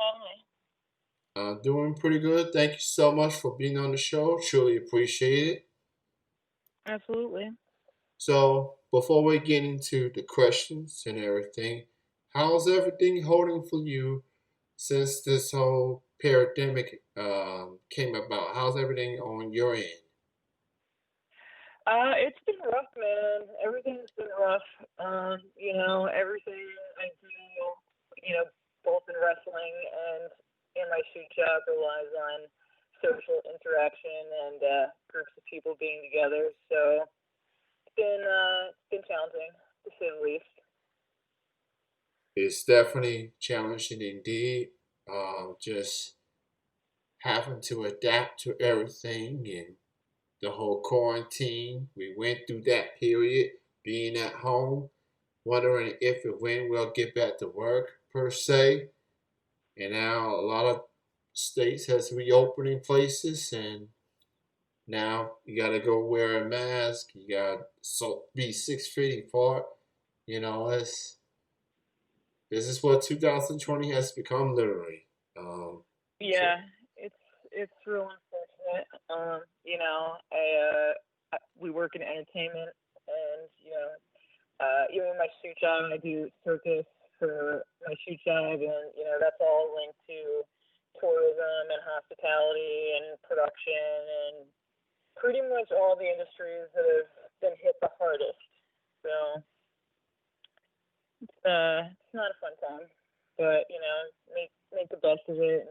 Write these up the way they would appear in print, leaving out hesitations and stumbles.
having me. Doing pretty good. Thank you so much for being on the show. Truly appreciate it. Absolutely. So, before we get into the questions and everything, how's everything holding for you since this whole pandemic came about? How's everything on your end? It's been rough, man. Everything's been rough. Everything I do, you know, both in wrestling and in my shoot job relies on social interaction and groups of people being together. So it's been challenging to say the least. It's definitely challenging indeed. Just having to adapt to everything and the whole quarantine. We went through that period, being at home, wondering if and when we'll get back to work per se. And now a lot of states has reopening places, and now you got to go wear a mask. You got to be 6 feet apart. You know, this is what 2020 has become literally. Um, so Yeah, it's real unfortunate. We work in entertainment, and even my shoot job, I do circus for my shoot job, and that's all linked to tourism and hospitality and production and pretty much all the industries that have been hit the hardest. So it's not a fun time, but make the best of it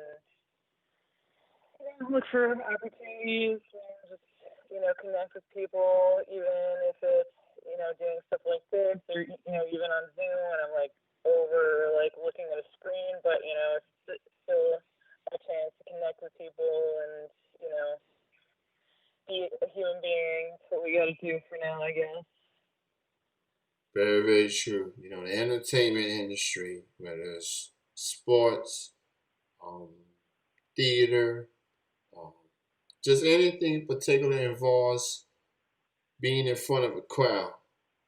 and look for opportunities and just connect with people, even if it's doing stuff like this or even on Zoom and I'm like over like looking at a screen, but it's still a chance to connect with people and be a human being. That's what we got to do for now, I guess. very, very true. You know, the entertainment industry, whether it's sports, um, theater, um, just anything particularly involves being in front of a crowd,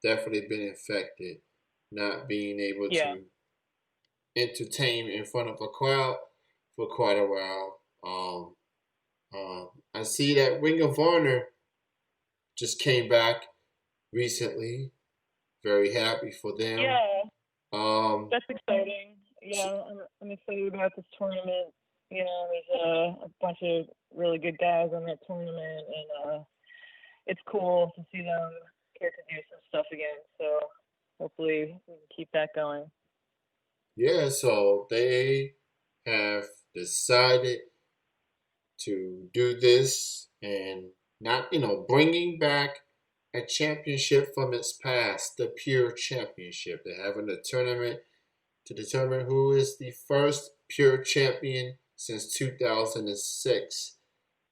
definitely been affected. Not being able Yeah. to entertain in front of a crowd for quite a while. I see that Ring of Honor just came back recently. Very happy for them. Yeah, Um, that's exciting. Yeah, I'm excited about this tournament. There's a bunch of really good guys on that tournament, and it's cool to see them get to do some stuff again. So hopefully we can keep that going. yeah, so they have decided to do this and not, bringing back a championship from its past, the pure championship. They're having a tournament to determine who is the first pure champion since 2006.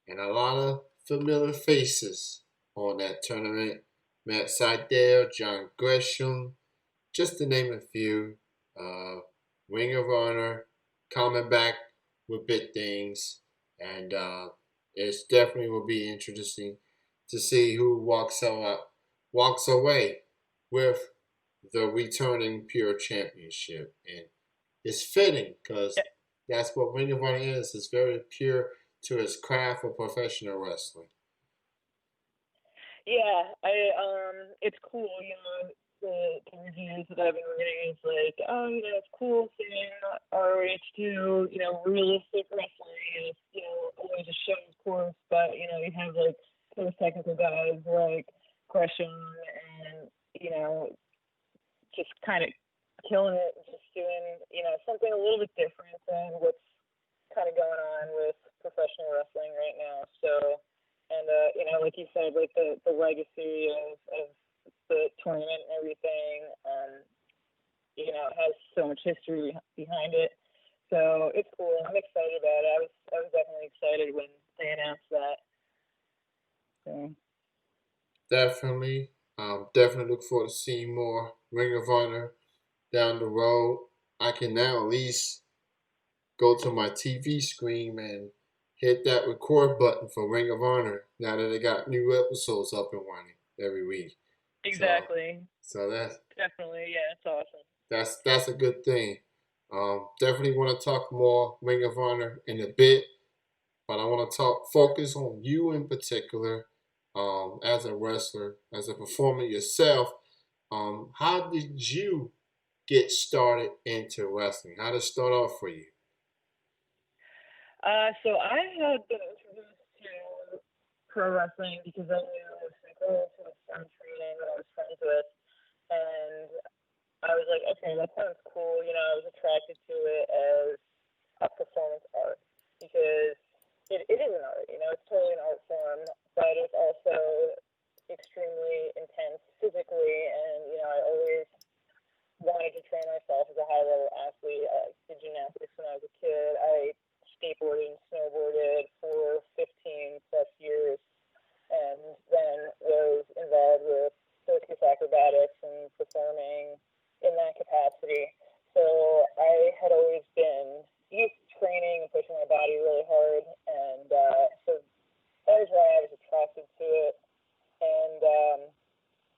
And a lot of familiar faces on that tournament. Matt Seidel, John Gresham, just to name a few. Uh, Ring of Honor coming back with big things, and it definitely will be interesting to see who walks away with the returning Pure Championship, and it's fitting because that's what Ring of Honor is. It's very pure to its craft of professional wrestling. Yeah, it's cool. The reviews that I've been reading is like, oh, it's cool seeing ROH do, realistic wrestling. And it's, always a show, of course, but you have like those technical guys like Gresham and just kind of killing it, just doing, something a little bit different than what's kind of going on with professional wrestling right now. So, and like you said, like the legacy of the tournament and everything, has so much history behind it. So it's cool. I'm excited about it. I was definitely excited when they announced that. So Definitely look forward to seeing more Ring of Honor down the road. I can now at least go to my TV screen and hit that record button for Ring of Honor now that they got new episodes up and running every week. So exactly, so definitely, yeah, it's awesome. that's a good thing. Definitely want to talk more Ring of Honor in a bit, but I want to focus on you in particular, as a wrestler, as a performer yourself. How did you get started into wrestling? How did it start off for you? So I had been introduced to pro wrestling because I knew some girls who was some training that I was friends with, and I was like, okay, that sounds cool. You know, I was attracted to it as a performance art because it is an art. You know, it's totally an art form, but it's also extremely intense physically, and you know, I always wanted to train myself as a high level athlete. I did gymnastics when I was a kid. I skateboarded and snowboarded for 15 plus years, and then was involved with circus acrobatics and performing in that capacity. So I had always been used to training and pushing my body really hard, and so that is why I was attracted to it. And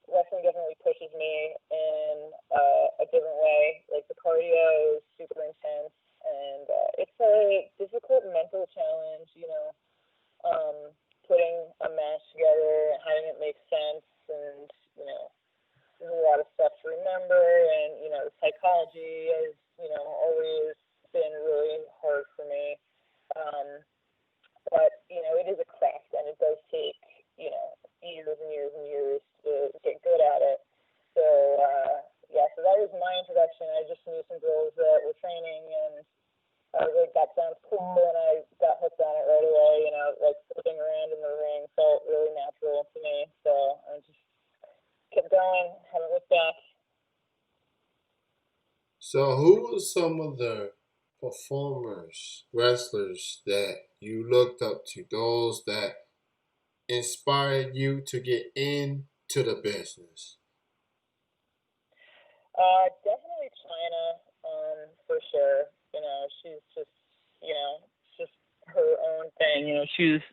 wrestling definitely pushes me in a different way. Like the cardio is super intense, and it's a difficult mental challenge. You know, um, putting a match together, having it make sense, and you know, there's a lot of stuff to remember, and you know, psychology has always been really hard for me. Um, but you know, it is a craft, and it does take years and years and years to get good at it. So yeah, so that was my introduction. I just knew some girls that were training, and I was like, that sounds cool, and I got hooked on it right away. You know, like flipping around in the ring felt really natural to me, so I just kept going, haven't looked back. So, who were some of the performers, wrestlers that you looked up to? Those that inspired you to get into the business? Definitely China, for sure. You know, she's just, it's just her own thing. You know, she's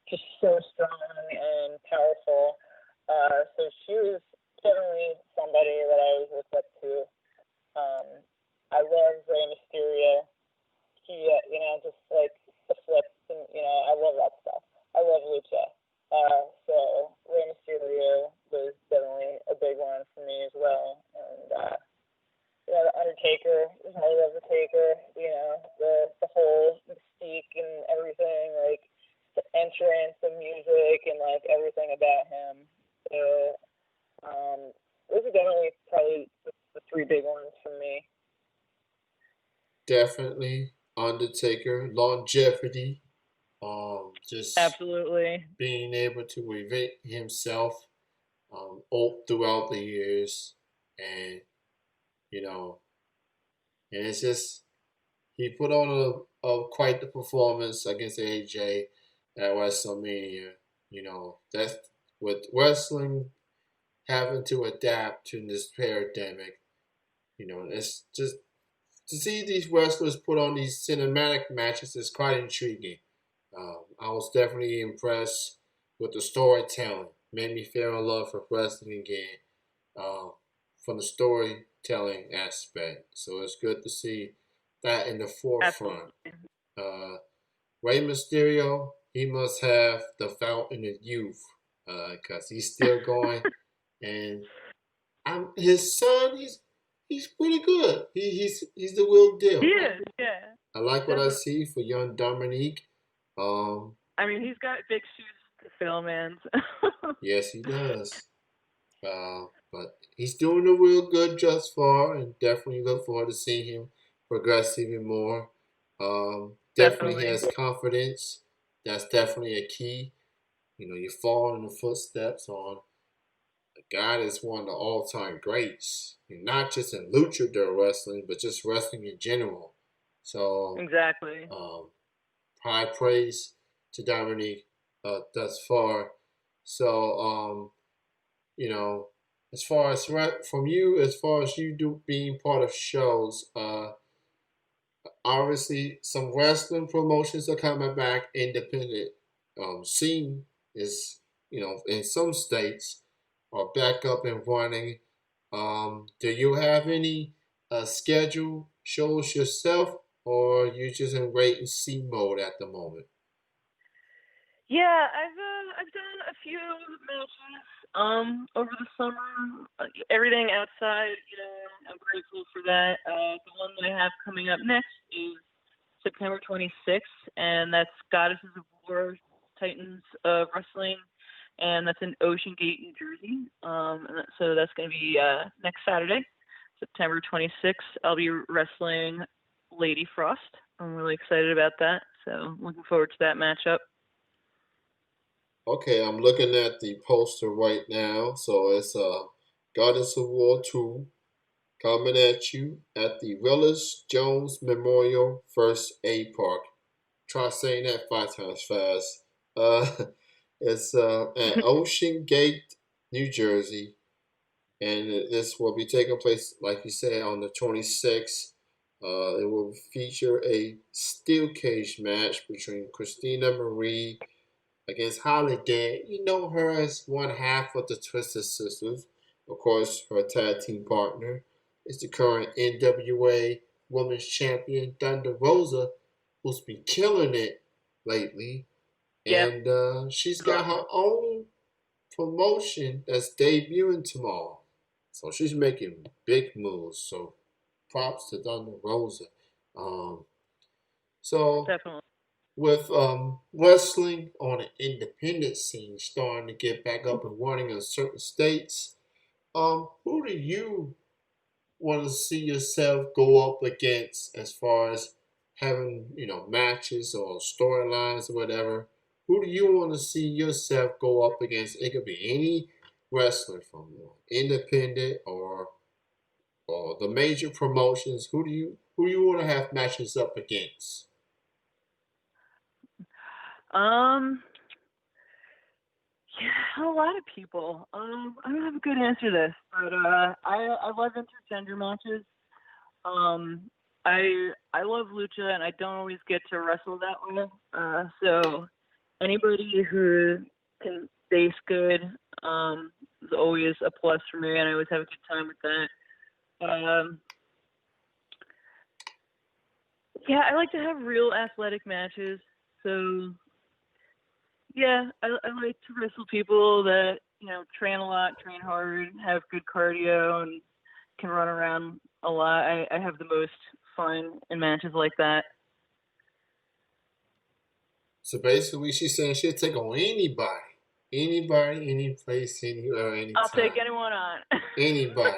just so strong and powerful. So she was definitely somebody that I was looked up to. Um, I love Rey Mysterio. He, just like the flips, and I love that stuff. I love lucha. So Rey Mysterio was definitely a big one for me as well, and the Undertaker. I love the Taker. You know, the whole mystique and everything, like the entrance, the music, and like everything about him. So um, those are definitely probably the three big ones for me. Definitely Undertaker, longevity, just Absolutely. being able to reinvent himself, all throughout the years, and you know, and it's just he put on a quite the performance against AJ at WrestleMania. You know, that's with wrestling having to adapt to this pandemic. You know, it's just to see these wrestlers put on these cinematic matches is quite intriguing. I was definitely impressed with the storytelling. Made me fall in love with wrestling again, uh, from the storytelling aspect. So it's good to see that in the forefront. Absolutely. Uh, Rey Mysterio, he must have the fountain of youth, because he's still going. And his son, he's pretty good. He's the real He deal. is, yeah, I like what I definitely. see for young Dominique. Um, I mean, he's got big shoes to fill, man. yes, he does. But he's doing a real good just far, and definitely look forward to seeing him progress even more. Definitely Definitely. has confidence. That's definitely a key. You know, you fall in the footsteps on a guy that's one of the all-time greats, and not just in luchador wrestling, but just wrestling in general. So, Exactly. um, high praise to Dominique, thus far. So, you know, as far as from you, as far as you do being part of shows, obviously some wrestling promotions are coming back. Independent scene is, in some states are back up and running. Do you have any scheduled shows yourself, or you just in wait and see mode at the moment? Yeah, I've done a few matches over the summer. Everything outside, I'm grateful for that. The one that I have coming up next is September 26th, and that's Goddesses of War, Titans of Wrestling, and that's in Ocean Gate, New Jersey. So that's going to be next Saturday, September 26th. I'll be wrestling Lady Frost. I'm really excited about that. So looking forward to that matchup. Okay, I'm looking at the poster right now. So it's Goddess of War 2 coming at you at the Willis Jones Memorial First Aid Park. Try saying that 5 times fast. Uh, it's at Ocean Gate, New Jersey, and this will be taking place, like you said, on the 26th. It will feature a steel cage match between Christina Marie against Holiday. You know her as one half of the Twisted Sisters. Of course, her tag team partner is the current NWA Women's Champion Thunder Rosa, who's been killing it lately. Yep, And she's got awesome. her own promotion that's debuting tomorrow. So she's making big moves. So props to Thunder Rosa. Um, so Definitely. with wrestling on an independent scene starting to get back up and running in certain states, who do you want to see yourself go up against as far as having matches or storylines or whatever? Who do you want to see yourself go up against? It could be any wrestler from independent or the major promotions. Who do you want to have matches up against? Um, yeah, a lot of people. I don't have a good answer to this, but I love intergender matches. Um, I love lucha, and I don't always get to wrestle that well. So anybody who can base good is always a plus for me, and I always have a good time with that. Yeah, I like to have real athletic matches. So yeah, I like to wrestle people that train a lot, train hard, have good cardio, and can run around a lot. I have the most fun in matches like that. So basically, she's saying she'll take on anybody, any place, anywhere, I'll take anytime, anyone on. anybody,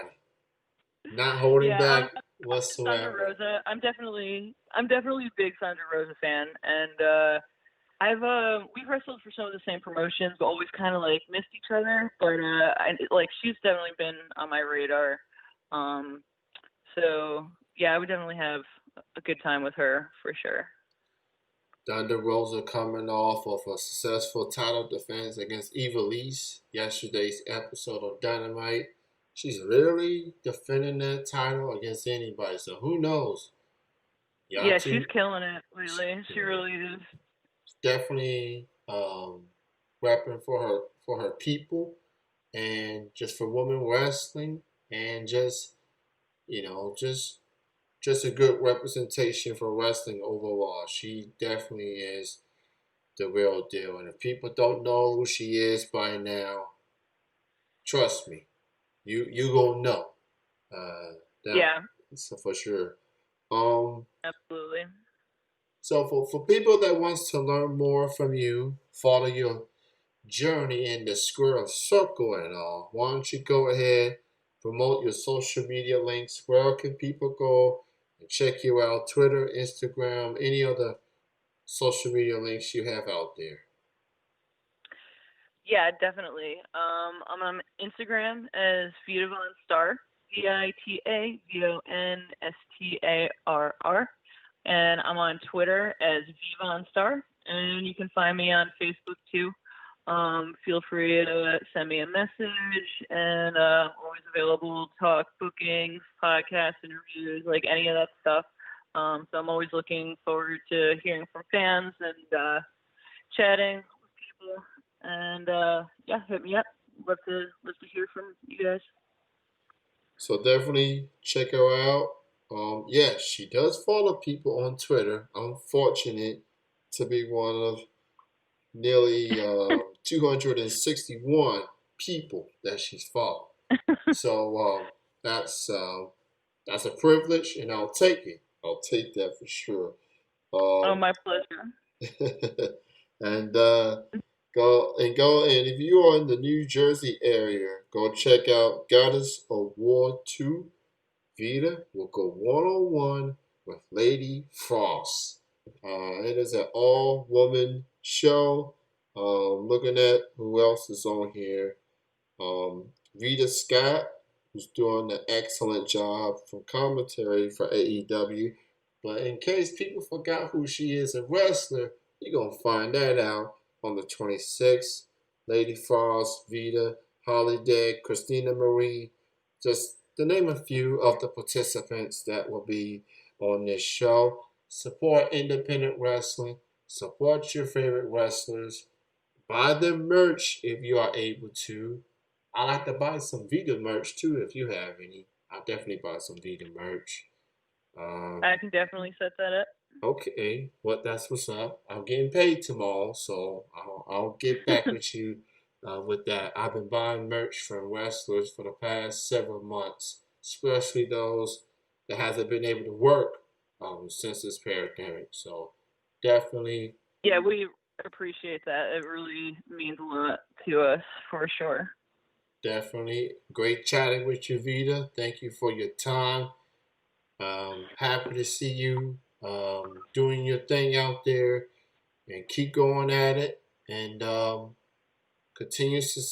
not holding Yeah, back I'm Thunder whatsoever. Rosa. I'm definitely a big Thunder Rosa fan, and we've wrestled for some of the same promotions, but always kind of like missed each other. But she's definitely been on my radar. Um, so yeah, I would definitely have a good time with her for sure. Thunder Rosa coming off of a successful title defense against Evilise yesterday's episode of Dynamite. She's literally defending that title against anybody. So who knows? Y'all Yeah, she's two, killing it lately. She yeah, really is. definitely repping for her people and just for women wrestling and just you know just a good representation for wrestling overall. She definitely is the real deal. And if people don't know who she is by now, trust me, you gonna know. That Yeah, so for sure. Um, absolutely. so for people that wants to learn more from you, follow your journey in the square circle and all, why don't you go ahead, promote your social media links? Where can people go and check you out? Twitter, Instagram, any other social media links you have out there? Yeah, definitely. I'm on Instagram as Vita Vonstarr, VITAVONSTARR, and I'm on Twitter as VVonstar, and you can find me on Facebook too. Feel free to send me a message, and always available to talk bookings, podcast interviews, like any of that stuff. So I'm always looking forward to hearing from fans and chatting with people. And yeah, hit me up. Love to hear from you guys. So definitely check her out. Yeah, she does follow people on Twitter. I'm fortunate to be one of nearly 261 people that she's followed. So that's a privilege, and I'll take it. I'll take that for sure. Oh, Um, my pleasure. and go and if you are in the New Jersey area, go check out Goddess of War 2. Vita will go one on one with Lady Frost. It is an all woman show. Looking at who else is on here. Rita Scott, who's doing an excellent job from commentary for AEW. But in case people forgot who she is a wrestler, you're going to find that out on the 26th. Lady Frost, Vita, Holiday, Christina Marie, just to name a few of the participants that will be on this show. Support independent wrestling, support your favorite wrestlers, buy them merch if you are able to. I like to buy some Vita merch too if you have any. I'll definitely buy some Vita merch. Uh, I can definitely set that up. okay, well that's what's up. I'm getting paid tomorrow, so I'll get back with you with that. I've been buying merch from wrestlers for the past several months, especially those that hasn't been able to work since this pandemic. So definitely. Yeah, we appreciate that. It really means a lot to us for sure. Definitely. Great chatting with you, Vita. Thank you for your time. Happy to see you doing your thing out there and keep going at it and continue success.